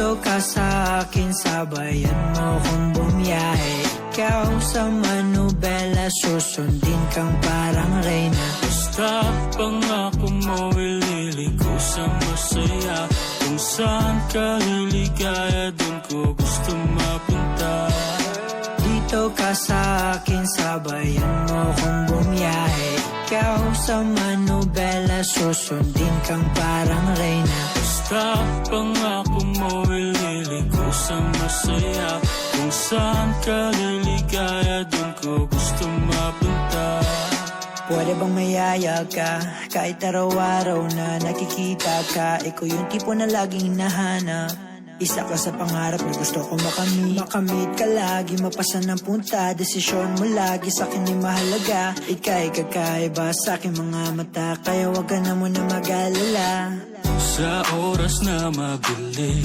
Dito ka sa akin, sabayan mo kong bumiyahe. Ikaw sa manubela, susundin kang parang reyna. Basta pangako mo, ililigo sa masaya. Kung saan ka liligaya, dun ko gusto mapunta. Dito ka sa akin, sabayan mo kong bumiyahe. Ikaw sa manubela, susundin kang parang reyna. Basta pangako mo, ililigo sa masaya. Kung saan ka liligaya, dun ko gusto mapunta. Pwede bang mayaya ka, kahit araw-araw na nakikita ka. Ikaw yung tipo na laging hinahanap. Isa ka sa pangarap na gusto ko makamit. Makamit ka lagi, mapasan ng punta. Desisyon mo lagi sa'kin ay mahalaga. Ika'y kakaiba sa'king mga mata, kaya wag ka na muna mag-alala. Sa oras na mabilis